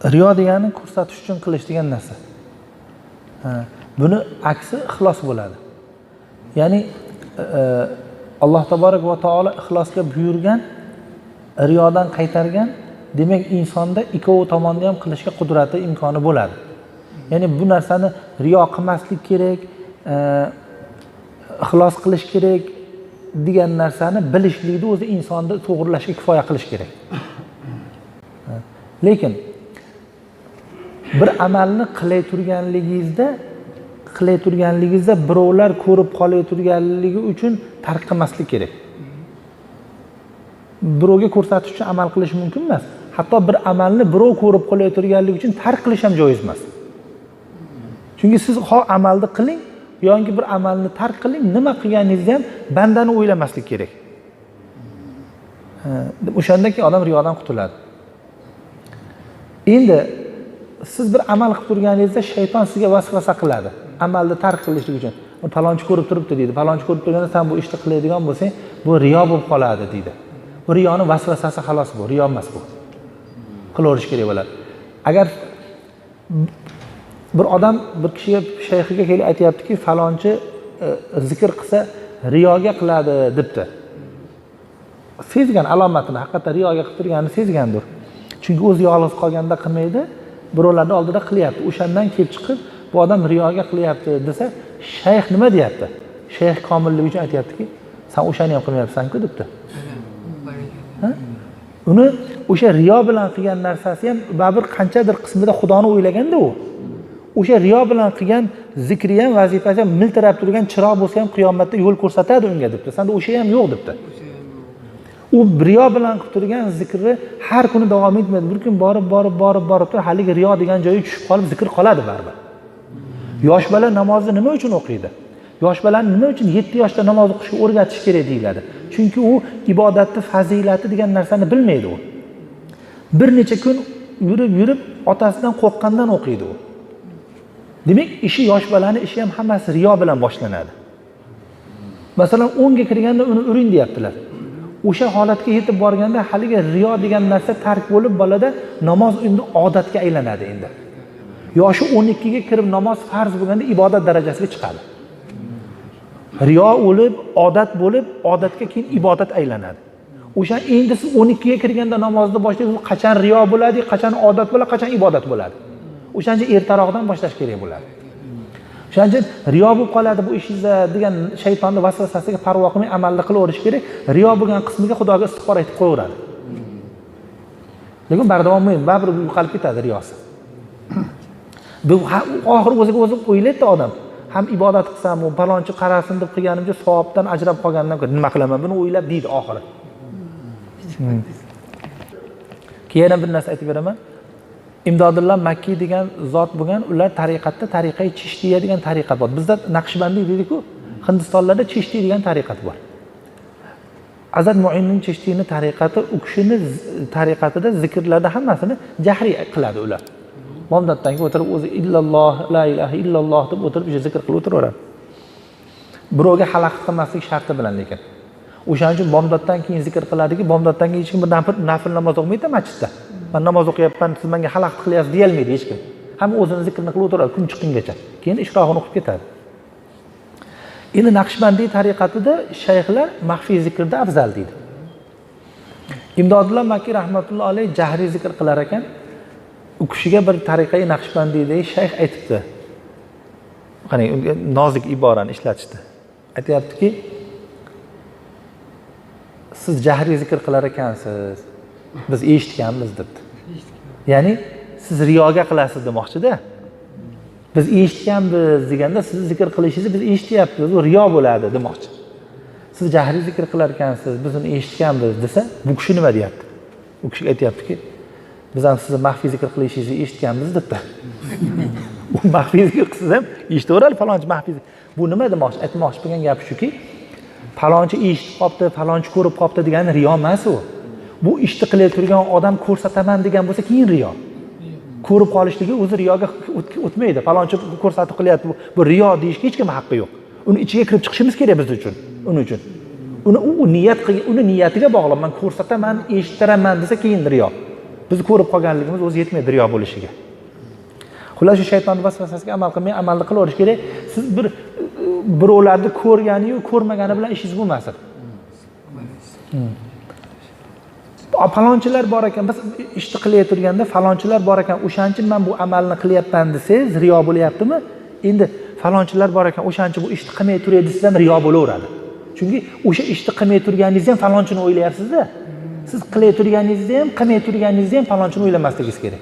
Riyo degani ko'rsatish uchun qilish degan narsa. Buni aksi ixlos bo'ladi. Ya'ni Alloh taborak va taolo ixlosga buyurgan, riyodan qaytargan, demak insonda ikkovi tomonni ham qilishga qudrati, imkoni bo'ladi. Ya'ni bu narsani riyo qilmaslik kerak, ixlos qilish kerak degan narsani bilishlikni o'zi insonni to'g'rilashga kifoya qilish kerak. Lekin bir amalni qilay turganligingizda birovlar ko'rib qolay turganligi uchun tark qilmaslik kerak. Birovga ko'rsatish uchun amal qilish mumkin emas. Hatto bir amalni birov ko'rib qolay turganligi uchun tark qilish ham joiz emas. Chunki siz amalni qiling yoki bir amalni tark qiling, nima qilganingizni ham bandani o'ylamaslik kerak. O'shandan keyin odam riyodan qutuladi. Endi siz bir amal qilib turganingizda shayton sizga vasvasa qiladi. Amalni tark qilishlik uchun. Falonchi ko'rib turibdi deydi. Falonchi ko'rib turganda sen bu ishni qiladigan bo'lsang, bu riyo bo'lib qoladi deydi. Bu riyoning vasvasasi xolos bu, riyo emas bu. Qilaverish kerak bo'ladi. Agar bir odam bir kishiga shayxiga kelib aytayaptiki, falonchi zikr qilsa riyoga qiladi debdi. Sezgan alomatini, haqiqatan riyoga qilib turganini sezgandir. Chunki o'zi yolg'iz qolganda qilmaydi, birovlarning oldida qilyapti. O'shandan kelib chiqib bu odam riyoga qilyapti desa, shayx nima deyapti? Shayx komilligi uchun aytayaptiki, sen o'shani ham qilmayapsan-ku debdi. Uni o'sha riyo bilan qilgan narsasi ham baribir qanchadir qismida Xudoni o'ylaganda u. O'sha riyo bilan qilgan zikri ham, vazifasi ham miltirab turgan chiroq bo'lsa ham qiyomatda yo'l ko'rsatadi unga debdi. Senda o'sha ham yo'q debdi. U riyo bilan qilib turgan zikri har kuni davom etmaydi. Bir kun borib turib, haligi riyo degan joyiga tushib qolib zikr qoladi baribir. Yosh bola namozni nima uchun o'qiydi? Yosh bolani nima uchun 7 yoshda namoz o'qishga o'rgatish kerak deyiladi? Chunki u ibodatning fazilati degan narsani bilmaydi u. Bir necha kun yurib otasidan qo'rqqandan o'qiydi u. Demak, ishi yosh bolaning ishi ham hammasi riyo bilan boshlanadi. Masalan, 10 ga kirganda uni uring deyaptilar. O'sha holatga yetib borganda haligi riyo degan narsa tark bo'lib, bolada namoz endi odatga aylanadi endi. Yoshi 12 ga kirib namoz farz bo'lganda ibodat darajasiga chiqadi. Riyo o'lib, odat bo'lib, odatga keyin ibodat aylanadi. O'sha endi siz 12 ga kirganda namozni boshlaysiz, qachon riyo bo'ladi, qachon odat bo'ladi, qachon ibodat bo'ladi. O'shanda ertaroqdan boshlash kerak bo'ladi. O'shanda riyo bo'lib qoladi bu ishingizda degan shaytonning vasvasasiga parvo qilmay amalni qilaverish kerak. Riyo bo'lgan qismiga Xudoga istig'for aytib qo'yaveradi. Lekin bardavom bo'lmaydi, baribir yo'qolib ketadi riyosi. Bu oxir o'ziga o'zi o'ylaydi odam. Ham ibodat qilsam, u palonchi qarasin deb qilganimcha savobdan ajrab qolgandan keyin nima qilaman buni o'ylab deydi oxiri. Keyin bir narsa aytib beraman. Imdodulloh Makki degan zot bo'lgan, ular tariqatda tariqai Chishtiya degan tariqat bor. Bizda Naqshbandiy deydi-ku, Hindistonlarda Chishtiy degan tariqat bor. Azad Muinning Chishtiyning tariqati, u kishining tariqatida zikrlarda hammasini jahriy qiladi ular. Bomdoddan keyin o'tirib o'zi illalloh, la ilaha illalloh deb o'tirib o'sha zikr qilib o'tiraveradi. Birovga xalaqit qilmaslik sharti bilan lekin. O'shaning uchun bomdoddan keyin zikr qiladiki, bomdoddan keyin hech kim bir nafl namoz o'qimaydi masjidda. Men namoz o'qiyapman, siz menga xalaqit qilyapsiz deyolmaydi hech kim. Hamma o'zini zikrini qilib o'tiradi kun chiqqungacha. Keyin ishroqini o'qib ketadi. Endi Naqshbandiy tariqatida shayxlar maxfiy zikrda afzal deydi. Imdodulloh Makki rahmatulloh alayhi jahriy zikr qilar ekan. U kishiga bir tariqai Naqshbandiydagi shayx aytibdi. Qani unga nozik iborani ishlatishdi. Aytayaptiki, siz jahriy zikr qilar ekansiz. Biz eshitganmiz debdi. Ya'ni siz riyoga qilasiz demoqchi-da. Biz eshitganmiz deganda siz zikr qilishingizni biz eshityapmiz, u riyo bo'ladi demoqchi. Siz jahriy zikr qilar ekansiz, biz uni eshitganmiz desa, bu kishi nima deyapti? U kishi aytayaptiki, biz ham sizni maxfiy zikr qilishingizni eshitganmiz debdi. U maxfiy zikr qilsangiz ham eshitaveradi falonchi maxfiy. Bu nima demoqchi? Aytmoqchi bo'lgan gap shuki, falonchi eshitib qopti, falonchi ko'rib qopti degani riyo emas u. Bu ishni qilayotgan turgan odam ko'rsataman degan bo'lsa, keyin riyo. Ko'rib qolishligi o'zi riyoga o'tmaydi. Falonchi ko'rsatib qilyapti, bu riyo deyishga hech kim haqqi yo'q. Uni ichiga kirib chiqishimiz kerak biz uchun. Uning uchun. Uni niyat qilgan, uni niyatiga bog'liq. Men ko'rsataman, eshittiraman desa keyin riyo. Biz ko'rib qolganligimiz o'zi yetmaydi riyo bo'lishiga. Xullas shu shaytonning vasvasasiga amal qilmay, amalni qilaverish kerak. Siz birovlarni ko'rgani-yu, ko'rmagani bilan ishingiz bo'lmasin. Falonchilar bor ekan, biz ishni qilayotganda falonchilar bor ekan, o'shancha men bu amalni qilyapman desangiz, riyo bo'lyaptimi? Endi falonchilar bor ekan, o'shancha bu ishni qilmay turay desiz ham riyo bo'laveradi. Chunki o'sha ishni qilmay turganingizni ham falonchini o'ylayapsiz-da. Siz qilay turganingizni ham, qilmay turganingizni ham falonchini o'ylamasligingiz kerak.